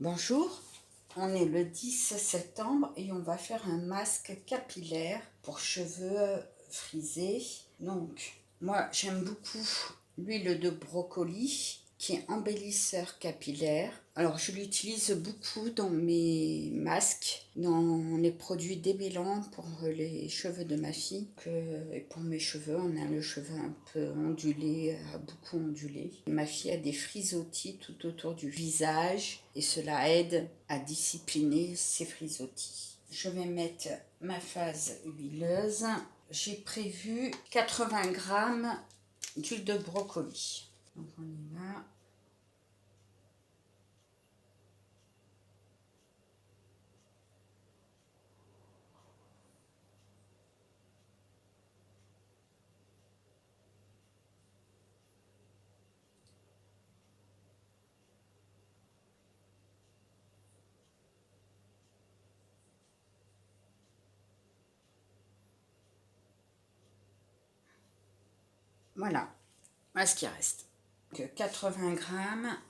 Bonjour, on est le 10 septembre et on va faire un masque capillaire pour cheveux frisés. Donc, moi j'aime beaucoup l'huile de brocoli qui est embellisseur capillaire. Alors, je l'utilise beaucoup dans mes masques, dans les produits démêlants pour les cheveux de ma fille. Et pour mes cheveux, on a le cheveu un peu ondulé, beaucoup ondulé. Ma fille a des frisottis tout autour du visage et cela aide à discipliner ses frisottis. Je vais mettre ma phase huileuse. J'ai prévu 80 g d'huile de brocoli. Donc on y va. Voilà, voilà ce qui reste. Donc 80 g,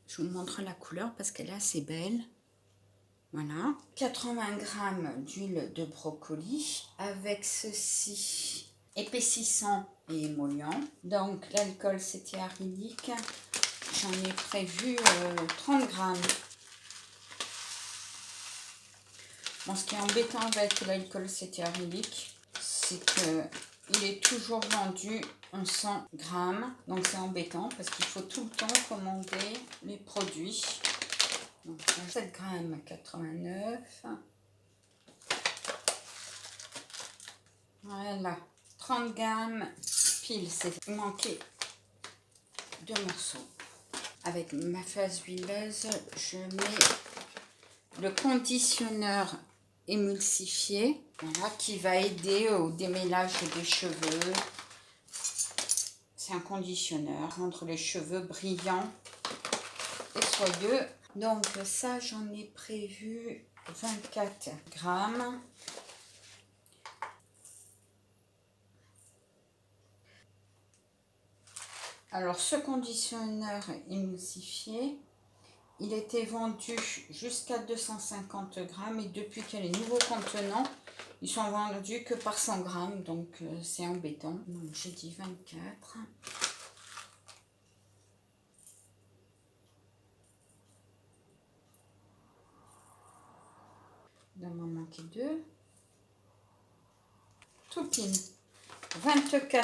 je vous montre la couleur parce qu'elle est assez belle. Voilà, 80 g d'huile de brocoli avec ceci épaississant et émollient. Donc l'alcool cétiarylique, j'en ai prévu 30 g. Bon, ce qui est embêtant avec l'alcool cétiarylique, c'est qu'il est toujours vendu en 100 g. Donc c'est embêtant parce qu'il faut tout le temps commander les produits. Donc 7 g 89. Voilà, 30 g pile, il manquait 2 morceaux. Avec ma phase huileuse, je mets le conditionneur émulsifié, voilà, qui va aider au démêlage des cheveux. C'est un conditionneur, rendre les cheveux brillants et soyeux. Donc ça, j'en ai prévu 24 g. Alors ce conditionneur émulsifié, il était vendu jusqu'à 250 g et depuis qu'il y a les nouveaux contenants, ils sont vendus que par 100 g, donc c'est embêtant. Donc j'ai dit 24. Il m'en manquait 2. Tout pile. 24 g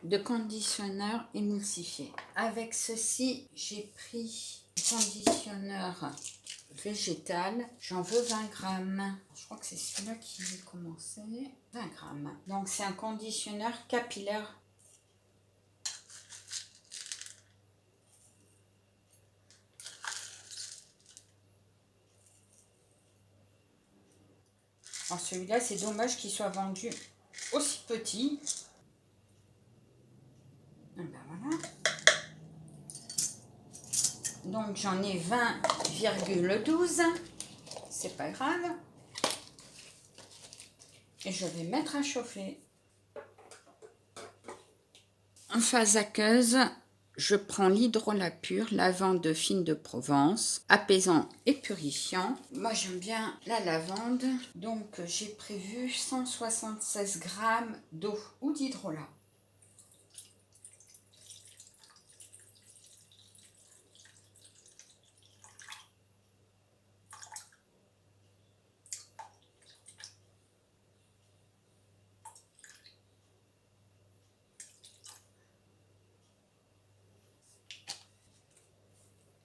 de conditionneur émulsifié. Avec ceci, j'ai pris un conditionneur végétal. J'en veux 20 g. Je crois que c'est celui-là qui a commencé. 20 g. Donc c'est un conditionneur capillaire. Alors celui-là, c'est dommage qu'il soit vendu aussi petit. Et ben voilà. Donc j'en ai 20,12. C'est pas grave. Et je vais mettre à chauffer. En phase aqueuse, je prends l'hydrolat pur, lavande fine de Provence, apaisant et purifiant. Moi j'aime bien la lavande, donc j'ai prévu 176 g d'eau ou d'hydrolat.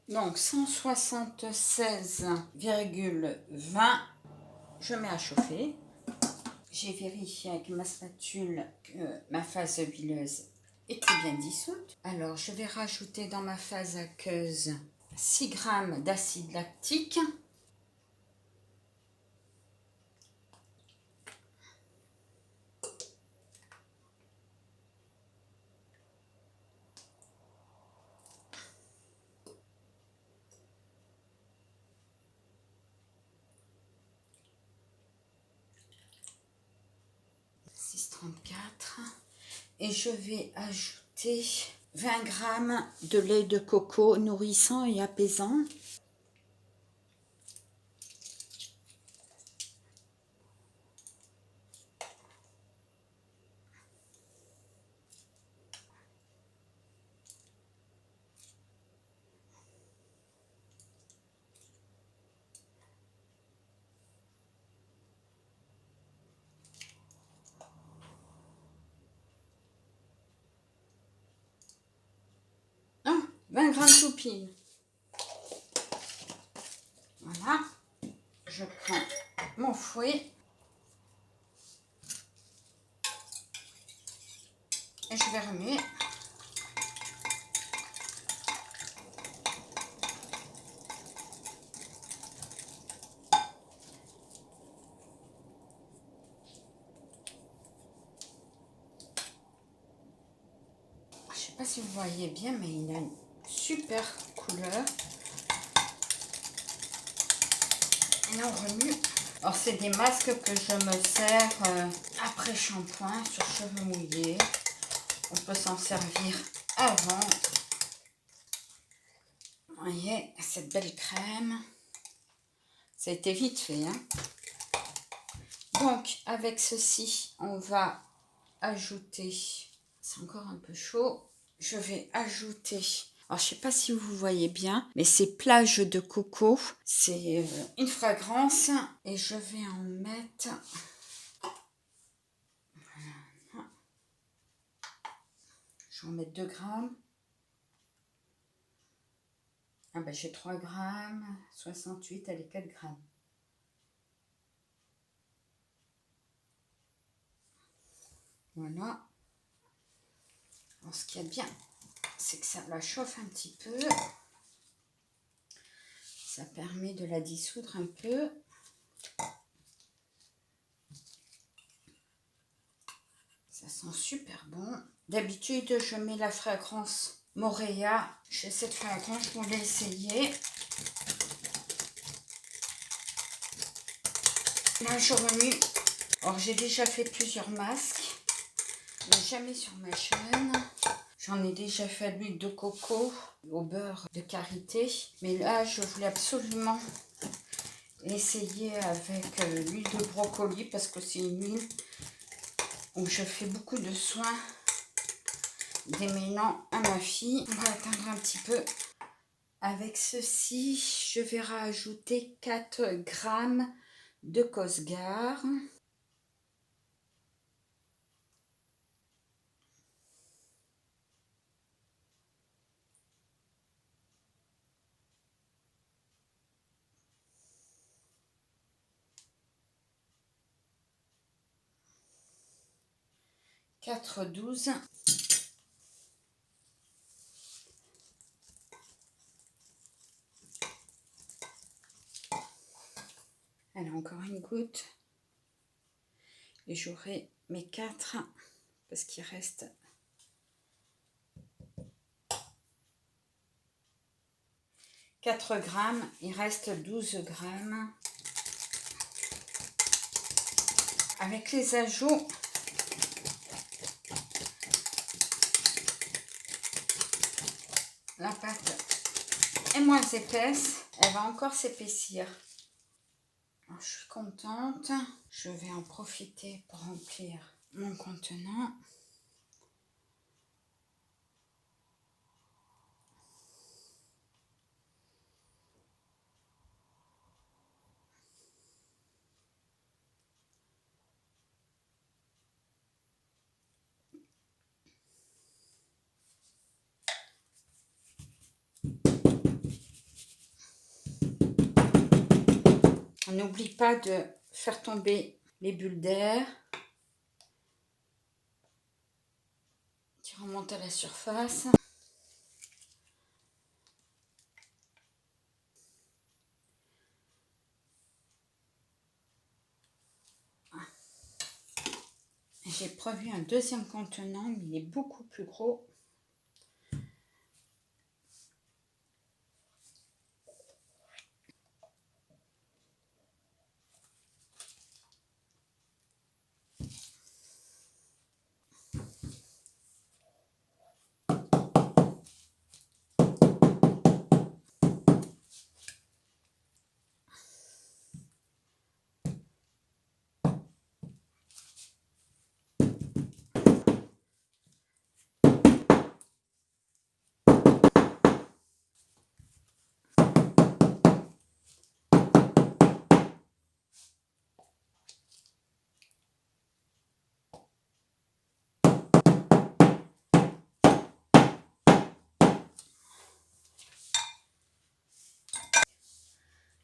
Donc 176,20, je mets à chauffer. J'ai vérifié avec ma spatule que ma phase huileuse était bien dissoute. Alors je vais rajouter dans ma phase aqueuse 6 g d'acide lactique. Et je vais ajouter 20 g de lait de coco nourrissant et apaisant. un grain de toupine. Voilà. Je prends mon fouet. Et je vais remuer. Je sais pas si vous voyez bien, mais il a une super couleur. Et là, on remue. Alors, c'est des masques que je me sers après shampoing sur cheveux mouillés. On peut s'en servir avant. Vous voyez, cette belle crème. Ça a été vite fait, hein. Donc, avec ceci, on va ajouter... C'est encore un peu chaud. Je vais ajouter... Alors, je ne sais pas si vous voyez bien, mais c'est plage de coco. C'est une fragrance. Et je vais en mettre... Voilà. Je vais en mettre 2 grammes. Ah ben, j'ai 3 grammes. 68, allez, 4 grammes. Voilà. Alors, ce qui est bien, c'est que ça la chauffe un petit peu. Ça permet de la dissoudre un peu. Ça sent super bon. D'habitude, je mets la fragrance Moréa. J'ai cette fragrance, je voulais essayer. Là, je remue. Alors, j'ai déjà fait plusieurs masques, mais jamais sur ma chaîne. J'en ai déjà fait à l'huile de coco, au beurre de karité. Mais là, je voulais absolument l'essayer avec l'huile de brocoli parce que c'est une huile où je fais beaucoup de soins démêlant à ma fille. On va attendre un petit peu. Avec ceci, je vais rajouter 4 grammes de Cosgar. Quatre 12. Elle a encore une goutte. Et j'aurai mes 4 parce qu'il reste 4 grammes. Il reste 12 grammes. Avec les ajouts, la pâte est moins épaisse. Elle va encore s'épaissir. Alors, je suis contente. Je vais en profiter pour remplir mon contenant. On n'oublie pas de faire tomber les bulles d'air qui remontent à la surface. J'ai prévu un deuxième contenant, mais il est beaucoup plus gros.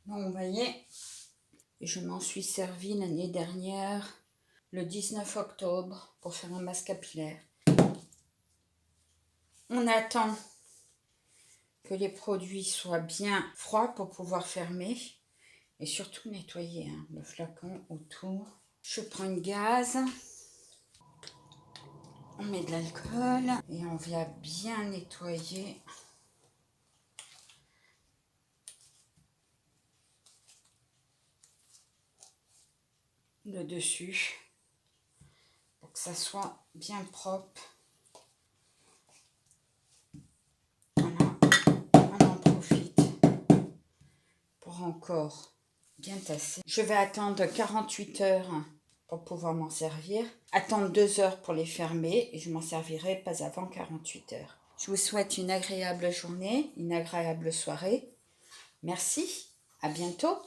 Donc vous voyez, je m'en suis servi l'année dernière, le 19 octobre, pour faire un masque capillaire. On attend que les produits soient bien froids pour pouvoir fermer et surtout nettoyer le flacon autour. Je prends une gaze, on met de l'alcool et on vient bien nettoyer le dessus pour que ça soit bien propre. Voilà, on en profite pour encore bien tasser. Je vais attendre 48 heures pour pouvoir m'en servir. Attendre 2 heures pour les fermer et je m'en servirai pas avant 48 heures. Je vous souhaite une agréable journée, une agréable soirée. Merci, à bientôt.